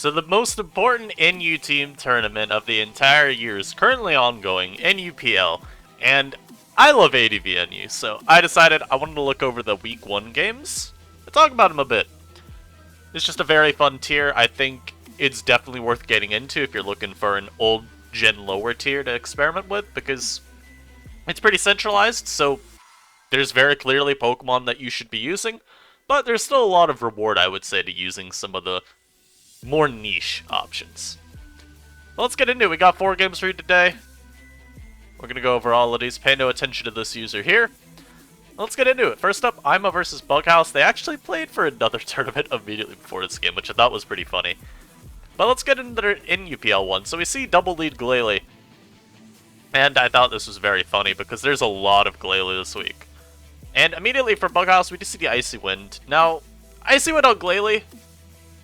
So the most important NU team tournament of the entire year is currently ongoing, NUPL, and I love ADV NU, so I decided I wanted to look over the Week 1 games and talk about them a bit. It's just a very fun tier. I think it's definitely worth getting into if you're looking for an old gen lower tier to experiment with, because it's pretty centralized, so there's very clearly Pokemon that you should be using, but there's still a lot of reward, I would say, to using some of the more niche options. Well, let's get into it. We got 4 games for you today. We're going to go over all of these. Pay no attention to this user here. Let's get into it. First up, Ima versus Bughouse. They actually played for another tournament immediately before this game, which I thought was pretty funny. But let's get into their NUPL one. So we see double lead Glalie. And I thought this was very funny because there's a lot of Glalie this week. And immediately for Bughouse, we just see the Icy Wind. Now, Icy Wind on Glalie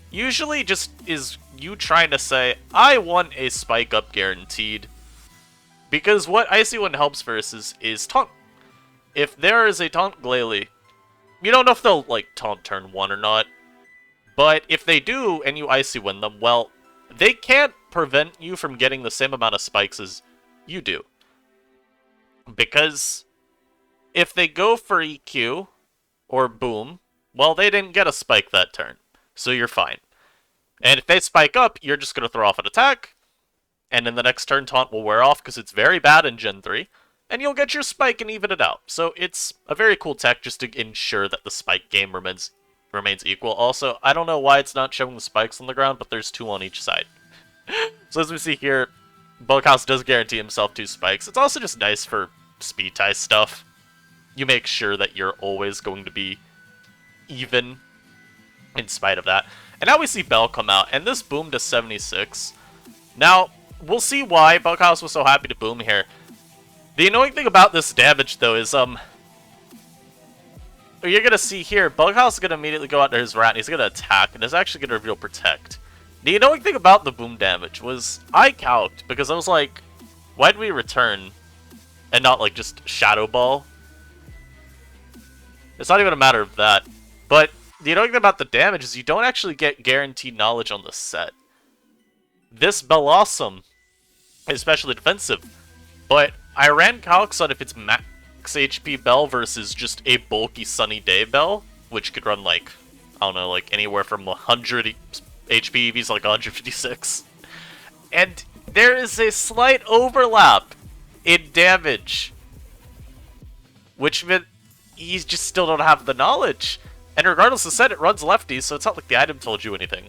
usually just is you trying to say, I want a spike up guaranteed. Because what Icy Wind helps versus is taunt. If there is a taunt Glalie, you don't know if they'll like taunt turn 1 or not. But if they do and you Icy Wind them, well, they can't prevent you from getting the same amount of spikes as you do. Because if they go for EQ or boom, well, they didn't get a spike that turn. So you're fine. And if they spike up, you're just going to throw off an attack, and in the next turn, taunt will wear off because it's very bad in Gen 3, and you'll get your spike and even it out. So it's a very cool tech just to ensure that the spike game remains equal. Also, I don't know why it's not showing the spikes on the ground, but there's 2 on each side. So as we see here, Bughouse does guarantee himself 2 spikes. It's also just nice for speed tie stuff. You make sure that you're always going to be even in spite of that. And now we see Bell come out, and this boomed to 76. Now, we'll see why Bughouse was so happy to boom here. The annoying thing about this damage, though, is, you're gonna see here, Bughouse is gonna immediately go out to his rat, and he's gonna attack, and is actually gonna reveal Protect. The annoying thing about the boom damage was, I calced, because I was like, why did we return, and not, like, just Shadow Ball? It's not even a matter of that, but the annoying thing about the damage is you don't actually get guaranteed knowledge on the set. This Bellossom is especially defensive, but I ran calcs on if it's max HP Bell versus just a bulky Sunny Day Bell, which could run like, I don't know, like anywhere from 100 HP EVs like 156. And there is a slight overlap in damage, which meant you just still don't have the knowledge. And regardless of set, it runs lefties, so it's not like the item told you anything.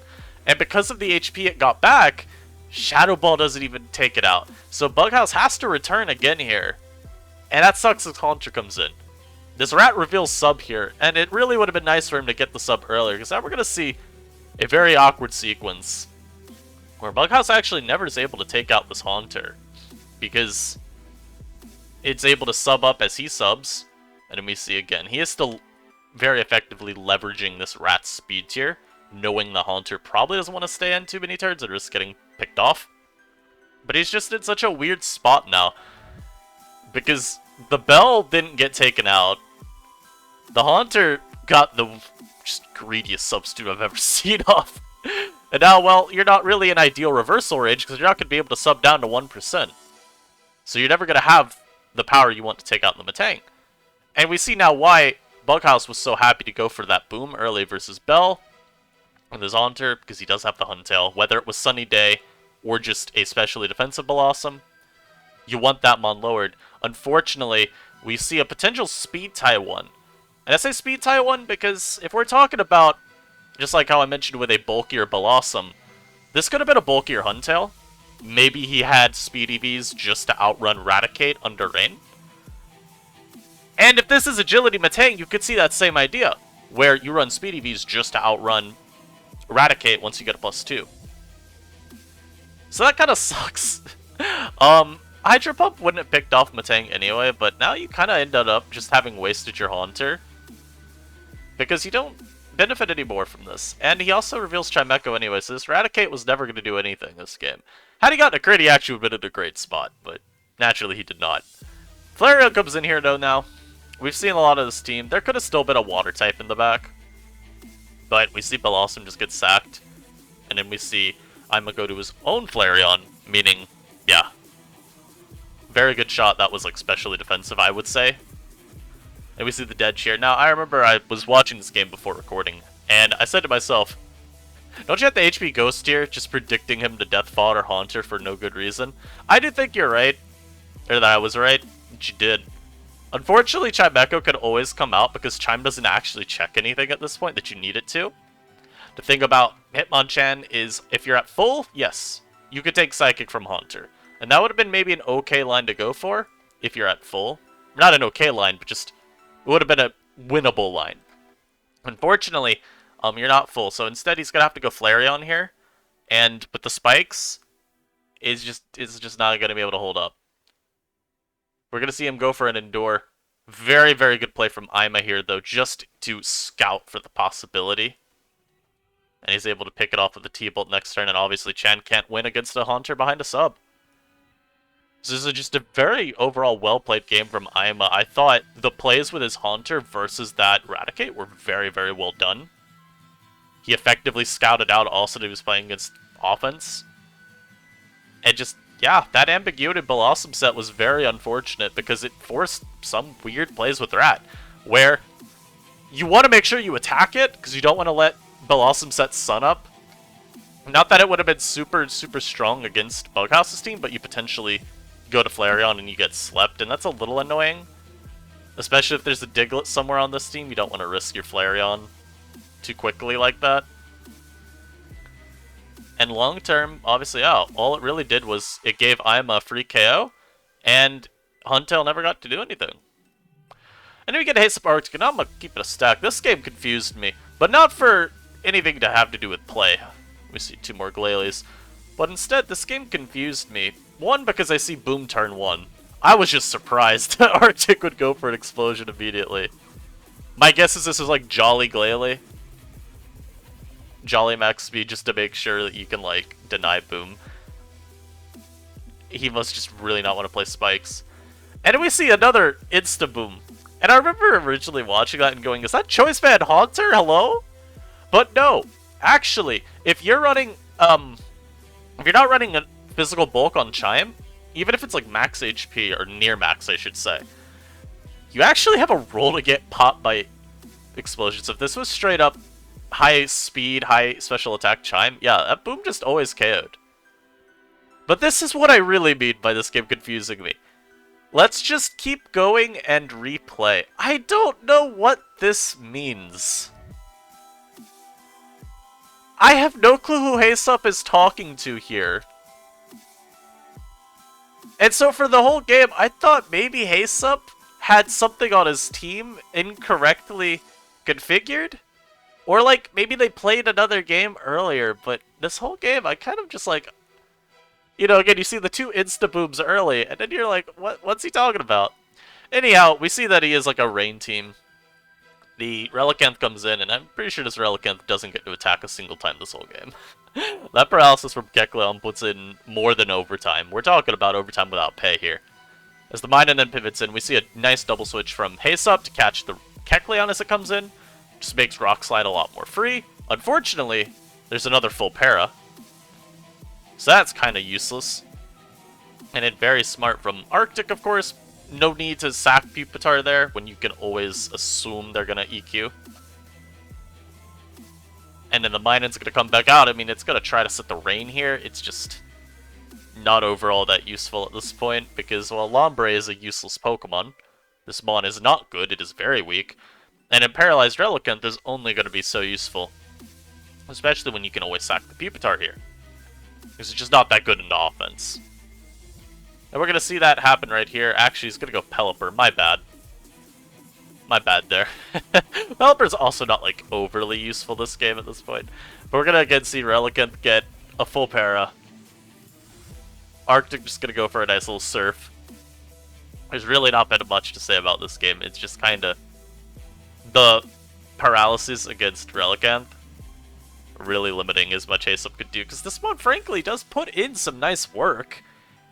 And because of the HP it got back, Shadow Ball doesn't even take it out. So Bughouse has to return again here. And that sucks as Haunter comes in. This rat reveals sub here, and it really would have been nice for him to get the sub earlier, because now we're going to see a very awkward sequence where Bughouse actually never is able to take out this Haunter, because it's able to sub up as he subs. And then we see again, he is still very effectively leveraging this rat's speed tier, knowing the Haunter probably doesn't want to stay in too many turns and risk getting picked off. But he's just in such a weird spot now, because the Bell didn't get taken out. The Haunter got the just greediest substitute I've ever seen off. And now, well, you're not really in ideal reversal range because you're not going to be able to sub down to 1%. So you're never going to have the power you want to take out the Metang. And we see now why Bughouse was so happy to go for that boom early versus Bell with his Haunter, because he does have the Huntail. Whether it was Sunny Day or just a specially defensive Blossom, you want that Mon lowered. Unfortunately, we see a potential speed tie one. And I say speed tie one because if we're talking about, just like how I mentioned with a bulkier Blossom, this could have been a bulkier Huntail. Maybe he had speed EVs just to outrun Raticate under Rain. And if this is Agility Metang, you could see that same idea, where you run speed EVs just to outrun Raticate once you get a +2. So that kind of sucks. Hydro Pump wouldn't have picked off Metang anyway, but now you kind of ended up just having wasted your Haunter, because you don't benefit anymore from this. And he also reveals Chimecho anyway, so this Raticate was never going to do anything this game. Had he gotten a crit, he actually would have been in a great spot, but naturally he did not. Flareon comes in here though now. We've seen a lot of this team. There could have still been a water type in the back, but we see Blossom just get sacked. And then we see Ima go to his own Flareon, meaning, yeah. Very good shot. That was, like, specially defensive, I would say. And we see the dead cheer. Now, I remember I was watching this game before recording, and I said to myself, don't you have the HP Ghost here, just predicting him to Death Fodder Haunter for no good reason? I do think you're right, or that I was right, but you did. Unfortunately, Chimecho can always come out because Chime doesn't actually check anything at this point that you need it to. The thing about Hitmonchan is, if you're at full, yes, you could take Psychic from Haunter. And that would have been maybe an okay line to go for, if you're at full. Not an okay line, but just, it would have been a winnable line. Unfortunately, you're not full, so instead he's going to have to go Flareon here. And with the spikes, is just not going to be able to hold up. We're going to see him go for an Endure. Very, very good play from Ima here, though, just to scout for the possibility. And he's able to pick it off with the T-Bolt next turn, and obviously Chan can't win against a Haunter behind a sub. So this is just a very overall well-played game from Ima. I thought the plays with his Haunter versus that Raticate were very, very well done. He effectively scouted out also that he was playing against offense. And just, yeah, that Ambiguity Blossom set was very unfortunate because it forced some weird plays with Rat, where you want to make sure you attack it because you don't want to let Blossom set Sun up. Not that it would have been super, super strong against Bughouse's team, but you potentially go to Flareon and you get slept, and that's a little annoying. Especially if there's a Diglett somewhere on this team, you don't want to risk your Flareon too quickly like that. And long term, obviously, all it really did was it gave Ima a free KO, and Huntail never got to do anything. And then we get Haste Up Arctic, and I'm going to keep it a stack. This game confused me, but not for anything to have to do with play. We see two more Glalies. But instead, this game confused me. One, because I see Boom turn 1. I was just surprised that Arctic would go for an explosion immediately. My guess is this is like Jolly Glalie. Jolly max speed just to make sure that you can, like, deny Boom. He must just really not want to play Spikes. And then we see another Insta-Boom. And I remember originally watching that and going, is that Choice Band Haunter? Hello? But no. Actually, if you're running, if you're not running a physical bulk on Chime, even if it's like max HP, or near max I should say, you actually have a role to get popped by explosions. If this was straight up high speed, high special attack Chime, yeah, that Boom just always KO'd. But this is what I really mean by this game confusing me. Let's just keep going and replay. I don't know what this means. I have no clue who Haste-Up is talking to here. And so for the whole game, I thought maybe Haste-Up had something on his team incorrectly configured? Or like, maybe they played another game earlier, but this whole game, I kind of just like... You know, again, you see the two insta-booms early, and then you're like, what's he talking about? Anyhow, we see that he is like a rain team. The Relicanth comes in, and I'm pretty sure this Relicanth doesn't get to attack a single time this whole game. That paralysis from Kecleon puts in more than overtime. We're talking about overtime without pay here. As the Minun then pivots in, we see a nice double switch from Haste-Up to catch the Kecleon as it comes in. Just makes Rock Slide a lot more free. Unfortunately, there's another full para. So that's kind of useless. And it very smart from Arctic, of course. No need to sack Pupitar there when you can always assume they're going to EQ. And then the Minun's going to come back out. I mean, it's going to try to set the rain here. It's just not overall that useful at this point because, well, Lombre is a useless Pokemon. This Mon is not good. It is very weak. And in Paralyzed Relicanth is only going to be so useful. Especially when you can always sack the Pupitar here. Because it's just not that good in the offense. And we're going to see that happen right here. Actually, he's going to go Pelipper. My bad. My bad there. Pelipper's also not, like, overly useful this game at this point. But we're going to, again, see Relicanth get a full para. Arctic just going to go for a nice little Surf. There's really not been much to say about this game. It's just kind of the paralysis against Relicanth. Really limiting as much Haste-Up could do. Because this one, frankly, does put in some nice work.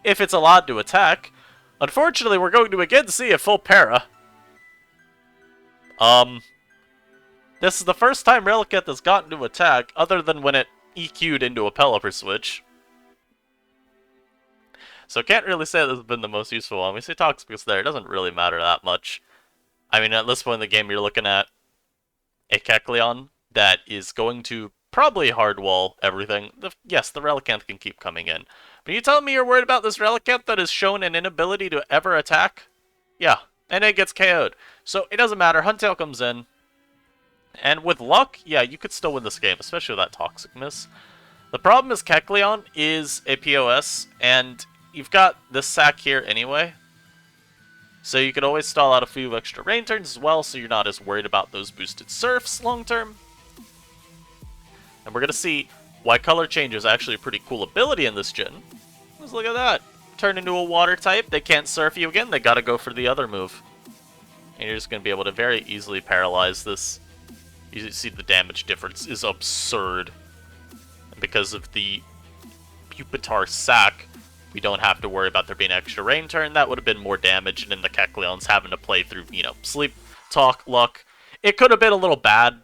If it's allowed to attack. Unfortunately, we're going to again see a full para. This is the first time Relicanth has gotten to attack, other than when it EQ'd into a Pelipper switch. So can't really say this has been the most useful one. We see Toxicus there, it doesn't really matter that much. I mean, at this point in the game, you're looking at a Kecleon that is going to probably hardwall everything. Yes, the Relicanth can keep coming in. But you telling me you're worried about this Relicanth that has shown an inability to ever attack? Yeah, and it gets KO'd. So it doesn't matter, Huntail comes in. And with luck, yeah, you could still win this game, especially with that Toxic Miss. The problem is Kecleon is a POS, and you've got this sack here anyway. So you could always stall out a few extra rain turns as well, so you're not as worried about those boosted surfs long term. And we're going to see why color change is actually a pretty cool ability in this gen. Let's look at that. Turn into a water type, they can't surf you again, they gotta go for the other move. And you're just going to be able to very easily paralyze this. You see the damage difference is absurd. And because of the Pupitar sack, we don't have to worry about there being an extra rain turn. That would have been more damage, and then the Kecleon's having to play through, you know, sleep, talk, luck. It could have been a little bad.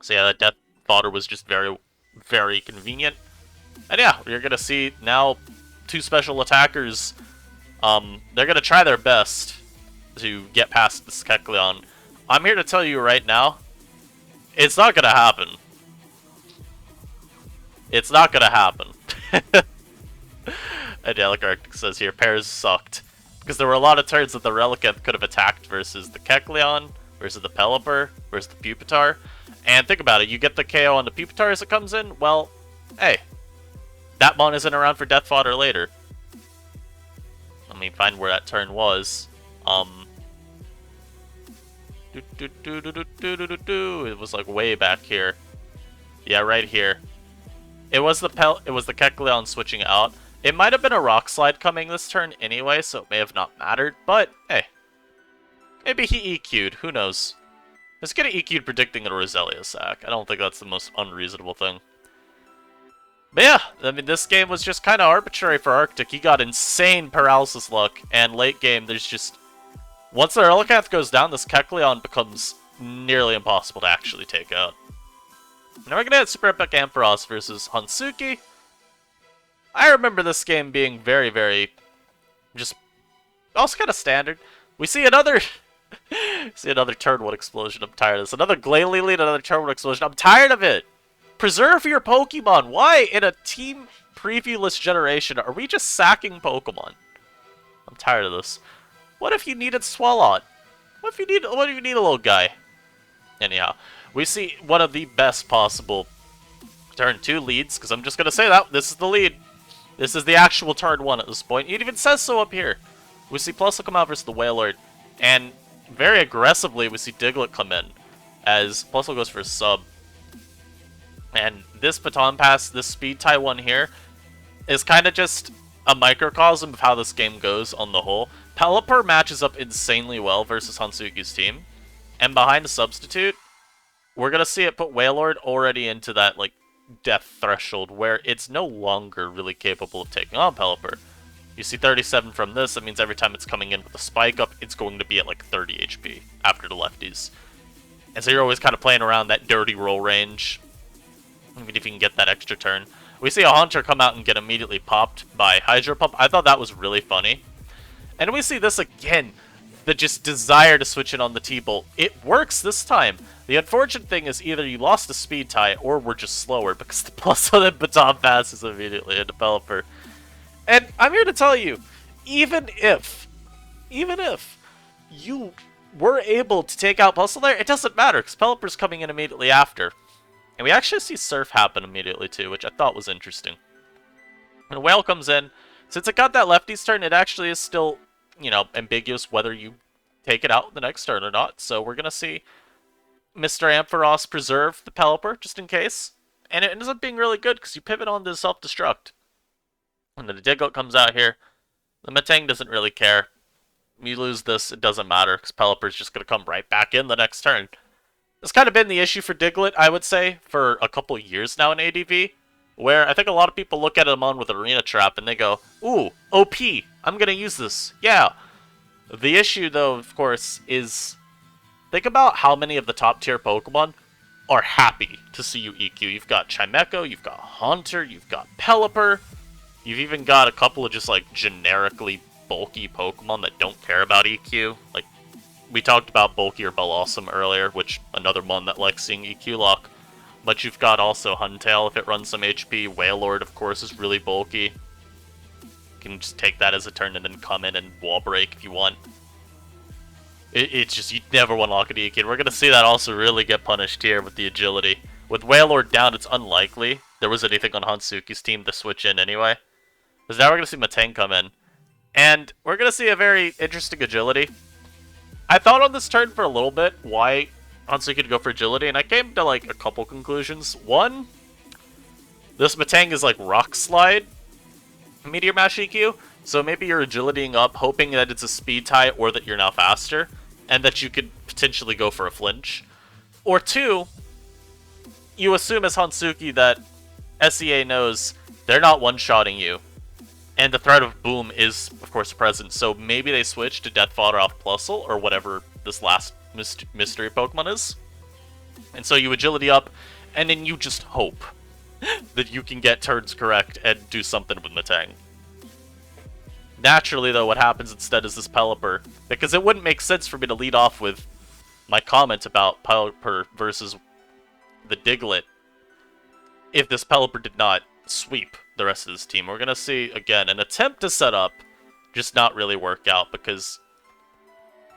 So yeah, that death fodder was just very, very convenient. And yeah, you're going to see now two special attackers. They're going to try their best to get past this Kecleon. I'm here to tell you right now, it's not going to happen. It's not going to happen. Idyllic Arctic says here, pairs sucked. Because there were a lot of turns that the Relicanth could have attacked versus the Kecleon, versus the Pelipper, versus the Pupitar. And think about it, you get the KO on the Pupitar as it comes in, well, hey, that mon isn't around for death fodder later. Let me find where that turn was. It was like way back here. Yeah, right here. It was the Kecleon switching out. It might have been a Rock Slide coming this turn anyway, so it may have not mattered, but hey. Maybe he EQ'd, who knows. Let's get an EQ'd predicting a Roselia sack. I don't think that's the most unreasonable thing. But yeah, I mean, this game was just kind of arbitrary for Arctic. He got insane paralysis luck, and late game, there's just... Once the Relicanth goes down, this Kecleon becomes nearly impossible to actually take out. Now we're gonna hit Super Epic Ampharos versus Hansuki. I remember this game being very, very... just... also kind of standard. We see another... see another turn 1 explosion. I'm tired of this. Another Glalie lead, another turn 1 explosion. I'm tired of it! Preserve your Pokemon! Why, in a team previewless generation, are we just sacking Pokemon? I'm tired of this. What if you needed Swalot? What if you need a little guy? Anyhow, we see one of the best possible turn 2 leads, because I'm just going to say that. This is the lead. This is the actual turn 1 at this point. It even says so up here. We see Plusle come out versus the Wailord, and very aggressively we see Diglett come in, as Plusle goes for a sub. And this Baton Pass, this Speed tie one here, is kind of just a microcosm of how this game goes on the whole. Pelipper matches up insanely well versus Hansuki's team, and behind a substitute, we're going to see it put Wailord already into that, like, death threshold where it's no longer really capable of taking on Pelipper. You see 37 from this, that means every time it's coming in with a spike up, it's going to be at like 30 HP after the lefties. And so you're always kind of playing around that dirty roll range, even if you can get that extra turn. We see a Haunter come out and get immediately popped by Hydro Pump. I thought that was really funny. And we see this again, the just desire to switch in on the T-Bolt. It works this time. The unfortunate thing is either you lost a speed tie or we're just slower because the Plusle then Baton passes immediately into Pelipper. And I'm here to tell you, even if you were able to take out Plusle there, it doesn't matter because Pelipper's coming in immediately after. And we actually see Surf happen immediately too, which I thought was interesting. When Whale comes in, since it got that lefty's turn, it actually is still, you know, ambiguous whether you take it out the next turn or not. So we're going to see Mr. Ampharos preserve the Pelipper, just in case. And it ends up being really good, because you pivot onto self-destruct. When the Diglett comes out here, the Metang doesn't really care. You lose this, it doesn't matter, because Pelipper's just going to come right back in the next turn. It's kind of been the issue for Diglett, I would say, for a couple years now in ADV, where I think a lot of people look at him on with Arena Trap and they go, ooh, OP, I'm going to use this, yeah. The issue, though, of course, is think about how many of the top tier Pokemon are happy to see you EQ. You've got Chimecho, you've got Haunter, you've got Pelipper, you've even got a couple of just like generically bulky Pokemon that don't care about EQ. Like, we talked about Bulky or Bellossom earlier, which another one that likes seeing EQ lock. But you've got also Huntail if it runs some HP. Wailord, of course, is really bulky. You can just take that as a turn and then come in and wall break if you want. It's just, you never want to lock an EQ. We're going to see that also really get punished here with the agility. With Wailord down, it's unlikely there was anything on Hansuki's team to switch in anyway. Because now we're going to see Matang come in. And we're going to see a very interesting agility. I thought on this turn for a little bit why Hansuki could go for agility, and I came to like a couple conclusions. One, this Matang is like Rock Slide Meteor Mash EQ, so maybe you're agilitying up, hoping that it's a speed tie or that you're now faster, and that you could potentially go for a flinch. Or two, you assume as Hansuki that SEA knows they're not one-shotting you, and the threat of Boom is, of course, present, so maybe they switch to Death Fodder off Plusle, or whatever this last mystery Pokemon is. And so you agility up, and then you just hope that you can get turns correct and do something with Matang. Naturally, though, what happens instead is this Pelipper, because it wouldn't make sense for me to lead off with my comment about Pelipper versus the Diglett if this Pelipper did not sweep the rest of this team. We're going to see, again, an attempt to set up, just not really work out, because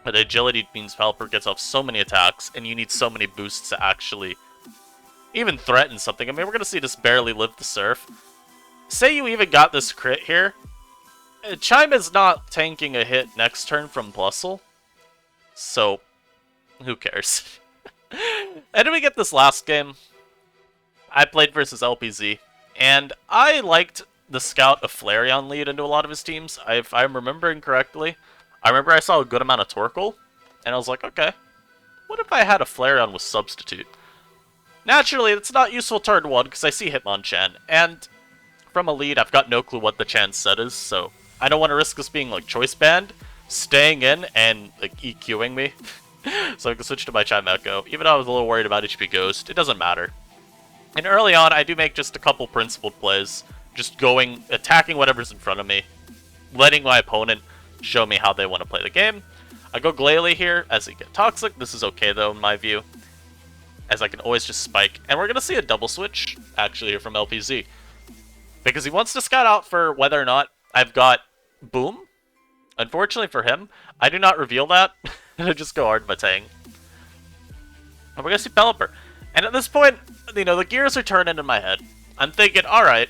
the agility means Pelipper gets off so many attacks, and you need so many boosts to actually even threaten something. I mean, we're going to see this barely live the Surf. Say you even got this crit here. Chime is not tanking a hit next turn from Plusle, so who cares? And then we get this last game. I played versus LPZ, and I liked the Scout of Flareon lead into a lot of his teams. If I'm remembering correctly, I remember I saw a good amount of Torkoal, and I was like, okay, what if I had a Flareon with Substitute? Naturally, it's not useful turn 1, because I see Hitmonchan, and from a lead, I've got no clue what the chance set is, so I don't want to risk this being, like, choice banned, staying in, and, like, EQing me. So I can switch to my Chimecho. Even though I was a little worried about HP Ghost, it doesn't matter. And early on, I do make just a couple principled plays, just going, attacking whatever's in front of me, letting my opponent show me how they want to play the game. I go Glalie here as they get Toxic. This is okay, though, in my view, as I can always just spike. And we're going to see a double switch, actually, here from LPZ. Because he wants to scout out for whether or not I've got Boom. Unfortunately for him, I do not reveal that, and I just go hard Matang. And we're going to see Pelipper. And at this point, you know, the gears are turning in my head. I'm thinking, alright,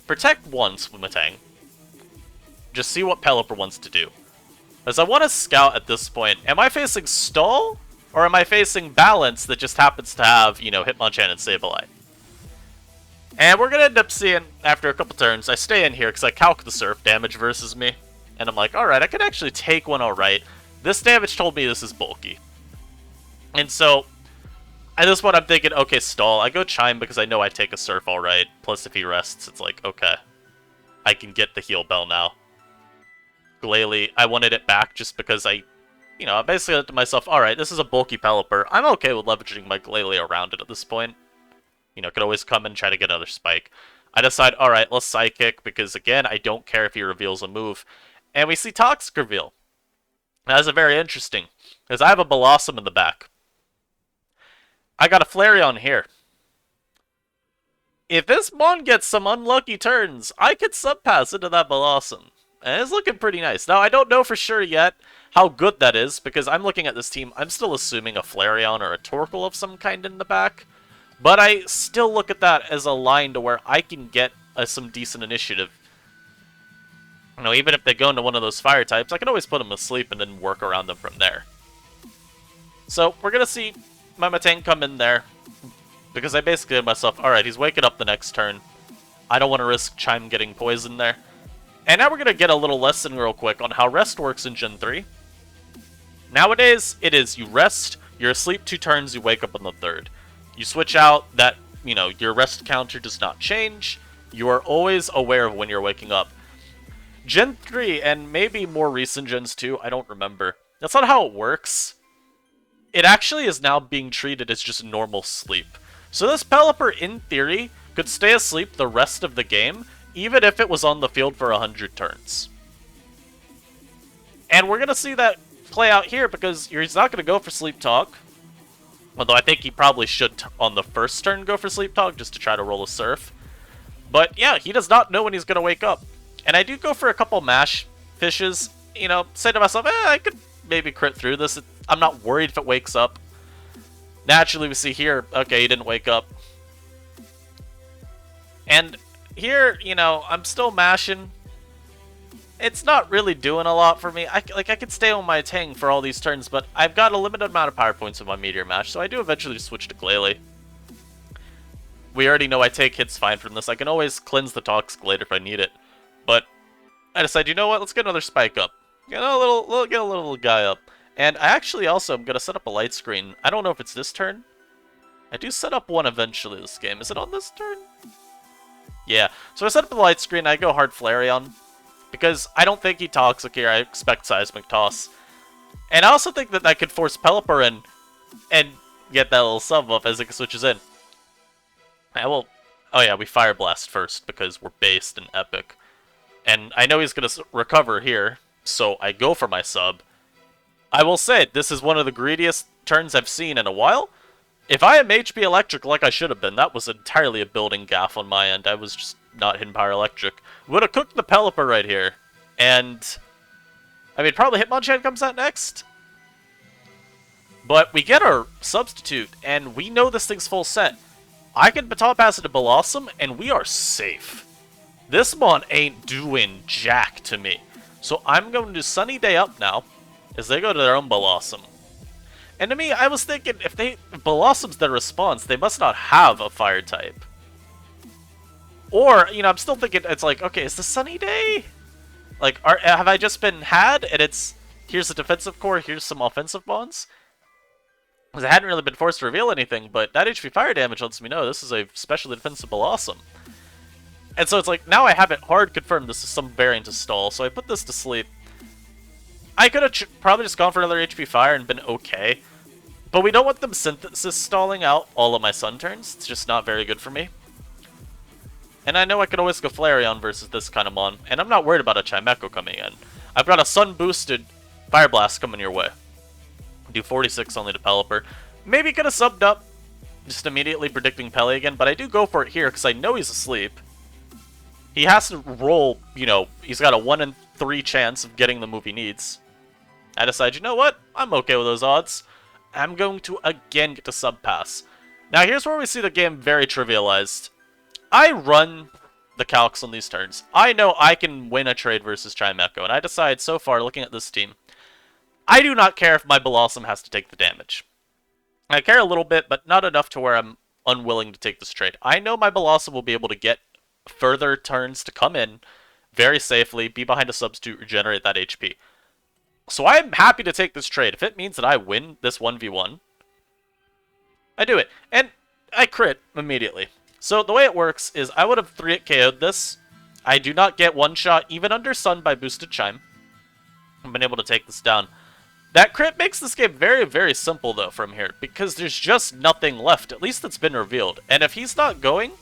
protect once with Matang. Just see what Pelipper wants to do. As I want to scout at this point, am I facing Stall? Or am I facing Balance that just happens to have, you know, Hitmonchan and Sableye? And we're going to end up seeing, after a couple turns, I stay in here because I calc the Surf damage versus me. And I'm like, alright, I could actually take one alright. This damage told me this is bulky. And so, at this point I'm thinking, okay, Stall. I go Chime because I know I take a Surf alright. Plus if he rests, it's like, okay, I can get the Heal Bell now. Glalie, I wanted it back just because I basically thought to myself, alright, this is a bulky Pelipper. I'm okay with leveraging my Glalie around it at this point. You know, could always come and try to get another Spike. I decide, alright, let's Psychic, because again, I don't care if he reveals a move. And we see Toxic reveal. That's very interesting, because I have a Bellossom in the back. I got a Flareon here. If this Mon gets some unlucky turns, I could subpass into that Bellossom. And it's looking pretty nice. Now, I don't know for sure yet how good that is, because I'm looking at this team, I'm still assuming a Flareon or a Torkoal of some kind in the back. But I still look at that as a line to where I can get some decent initiative. You know, even if they go into one of those fire types, I can always put them asleep and then work around them from there. So, we're going to see my Matang come in there, because I basically did myself, alright, he's waking up the next turn. I don't want to risk Chime getting poisoned there. And now we're going to get a little lesson real quick on how rest works in Gen 3. Nowadays, it is you rest, you're asleep 2 turns, you wake up on the 3rd. You switch out that, you know, your rest counter does not change. You are always aware of when you're waking up. Gen 3, and maybe more recent gens too, I don't remember. That's not how it works. it actually is now being treated as just normal sleep. So this Pelipper, in theory, could stay asleep the rest of the game, even if it was on the field for 100 turns. And we're going to see that play out here because he's not going to go for Sleep Talk. Although I think he probably should, on the first turn, go for Sleep Talk just to try to roll a Surf. But yeah, he does not know when he's going to wake up. And I do go for a couple Mash Fishes, you know, say to myself, I could maybe crit through this. I'm not worried if it wakes up. Naturally, we see here, okay, he didn't wake up. And here, you know, I'm still mashing. It's not really doing a lot for me. I could stay on my Tang for all these turns, but I've got a limited amount of power points in my Meteor Mash, so I do eventually just switch to Glalie. We already know I take hits fine from this. I can always cleanse the Toxic Blade if I need it. But I decide, you know what, let's get another Spike up. Get a little guy up. And I actually also am going to set up a light screen. I don't know if it's this turn. I do set up one eventually this game. Is it on this turn? Yeah. So I set up the light screen, I go hard Flareon. Because I don't think he Toxic here, I expect Seismic Toss. And I also think that I could force Pelipper in and get that little sub buff as it switches in. I will... Oh yeah, we Fire Blast first because we're based in Epic. And I know he's going to recover here, so I go for my sub. I will say, this is one of the greediest turns I've seen in a while. If I am HP Electric like I should have been, that was entirely a building gaff on my end. I was just not hitting Power Electric. Would have cooked the Pelipper right here. And, I mean, probably Hitmonchan comes out next. But we get our substitute, and we know this thing's full set. I can Baton Pass into Blossom, and we are safe. This Mon ain't doing jack to me. So I'm going to Sunny Day up now, as they go to their own Blossom. And to me, I was thinking, if Blossom's their response, they must not have a Fire type. Or, you know, I'm still thinking, it's like, okay, is the Sunny Day? Like, have I just been had, and it's, here's the defensive core, here's some offensive bonds? Because I hadn't really been forced to reveal anything, but that HP fire damage lets me know this is a specially defensive Blossom. And so it's like, now I have it hard confirmed this is some variant of Stall, so I put this to sleep. I could have probably just gone for another HP fire and been okay. But we don't want them Synthesis stalling out all of my Sun turns. It's just not very good for me. And I know I could always go Flareon versus this kind of Mon, and I'm not worried about a Chimecho coming in. I've got a Sun-boosted Fire Blast coming your way. Do 46 only to Pelipper. Maybe could have subbed up, just immediately predicting Pele again, but I do go for it here because I know he's asleep. He has to roll, you know, he's got a 1 in 3 chance of getting the move he needs. I decide, you know what? I'm okay with those odds. I'm going to again get to sub pass. Now here's where we see the game very trivialized. I run the calcs on these turns. I know I can win a trade versus Chimecho, and I decide so far, looking at this team, I do not care if my Blossom has to take the damage. I care a little bit, but not enough to where I'm unwilling to take this trade. I know my Blossom will be able to get further turns to come in very safely, be behind a substitute, regenerate that HP. So I'm happy to take this trade. If it means that I win this 1v1, I do it. And I crit immediately. So the way it works is I would have 3-hit KO'd this. I do not get one shot even under Sun by boosted Chime. I've been able to take this down. That crit makes this game very, very simple though from here, because there's just nothing left, at least that's been revealed. And if he's not going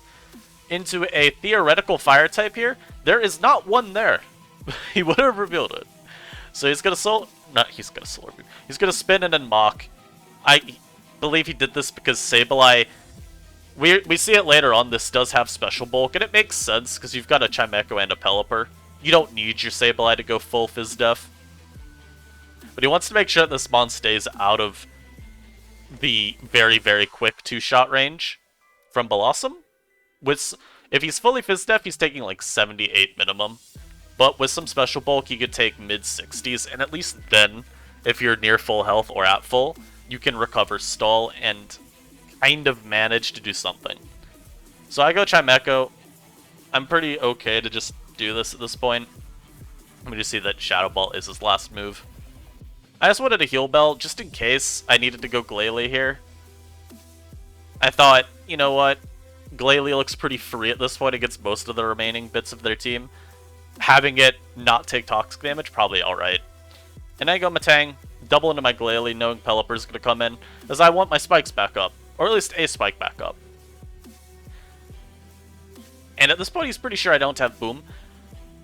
into a theoretical fire type here, there is not one there. He would have revealed it. So he's gonna he's gonna spin and then Mach. I believe he did this because Sableye, we see it later on, this does have special bulk, and it makes sense because you've got a Chimecho and a Pelipper. You don't need your Sableye to go full Fizz Def. But he wants to make sure that this Mon stays out of the very, very quick 2-shot range from Blossom. If he's fully Fizz Def, he's taking like 78 minimum. But with some special bulk, you could take mid-60s, and at least then, if you're near full health or at full, you can recover stall and kind of manage to do something. So I go Chimecho. I'm pretty okay to just do this at this point. We just see that Shadow Ball is his last move. I just wanted a Heal Bell, just in case I needed to go Glalie here. I thought, you know what? Glalie looks pretty free at this point against most of the remaining bits of their team. Having it not take toxic damage, probably alright. And I go Matang, double into my Glalie, knowing Pelipper's going to come in, as I want my spikes back up. Or at least a spike back up. And at this point, he's pretty sure I don't have Boom.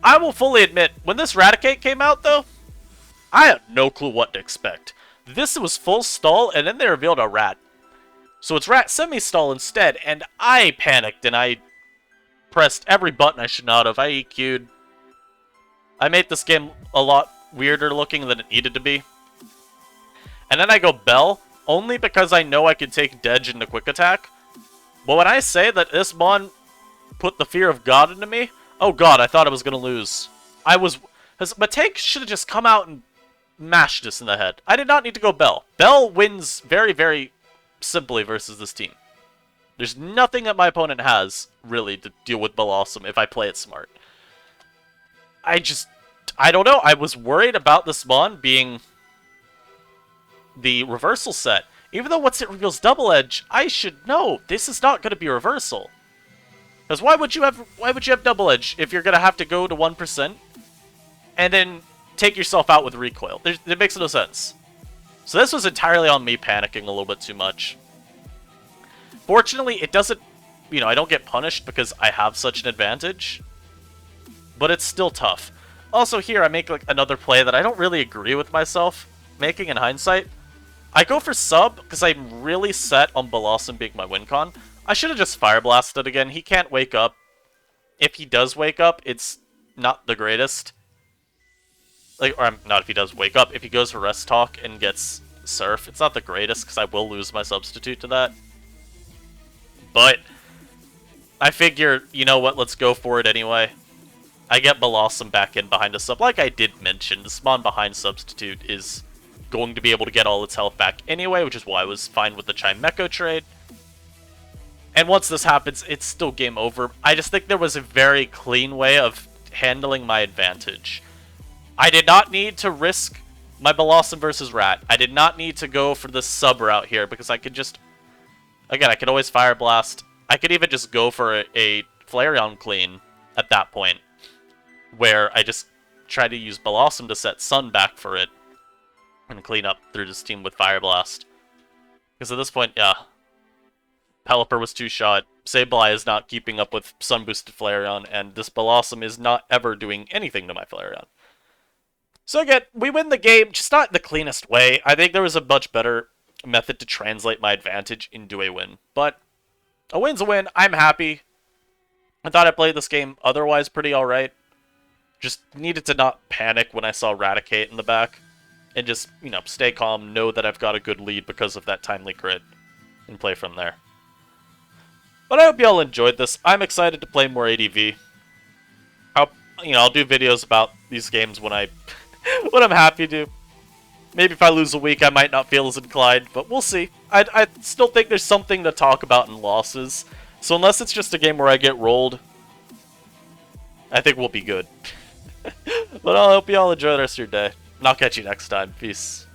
I will fully admit, when this Raticate came out, though, I had no clue what to expect. This was full stall, and then they revealed a Rat. So it's Rat semi-stall instead, and I panicked, and I pressed every button I should not have. I EQ'd. I made this game a lot weirder looking than it needed to be. And then I go Bell, only because I know I can take Dedge into Quick Attack. But when I say that this Mon put the fear of God into me, oh god, I thought I was going to lose. My tank should have just come out and mashed this in the head. I did not need to go Bell. Bell wins very, very simply versus this team. There's nothing that my opponent has, really, to deal with Blossom if I play it smart. I don't know. I was worried about this Mon being the reversal set. Even though once it reveals Double Edge, I should know this is not going to be reversal. Because why would you have Double Edge if you're going to have to go to 1% and then take yourself out with recoil? It makes no sense. So this was entirely on me panicking a little bit too much. Fortunately, it doesn't, I don't get punished because I have such an advantage. But it's still tough. Also here, I make like another play that I don't really agree with myself making in hindsight. I go for sub because I'm really set on Blossom being my win con. I should have just Fire Blasted again. He can't wake up. If he does wake up, it's not the greatest. Or not if he does wake up. If he goes for Rest Talk and gets Surf, it's not the greatest because I will lose my substitute to that. But I figure, you know what, let's go for it anyway. I get Blossom back in behind a sub. Like I did mention, the spawn behind substitute is going to be able to get all its health back anyway, which is why I was fine with the Chimecho trade. And once this happens, it's still game over. I just think there was a very clean way of handling my advantage. I did not need to risk my Blossom versus Rat. I did not need to go for the sub route here because I could just... Again, I could always Fire Blast. I could even just go for a Flareon clean at that point, where I just try to use Blossom to set Sun back for it and clean up through this team with Fire Blast. Because at this point, yeah, Pelipper was 2-shot, Sableye is not keeping up with Sun-boosted Flareon, and this Blossom is not ever doing anything to my Flareon. So again, we win the game, just not the cleanest way. I think there was a much better method to translate my advantage into a win. But a win's a win. I'm happy. I thought I played this game otherwise pretty alright. Just needed to not panic when I saw Raticate in the back. And just, stay calm, know that I've got a good lead because of that timely crit. And play from there. But I hope you all enjoyed this. I'm excited to play more ADV. I'll do videos about these games when when I'm happy to. Maybe if I lose a week, I might not feel as inclined, but we'll see. I still think there's something to talk about in losses. So unless it's just a game where I get rolled, I think we'll be good. But I hope you all enjoy the rest of your day. And I'll catch you next time. Peace.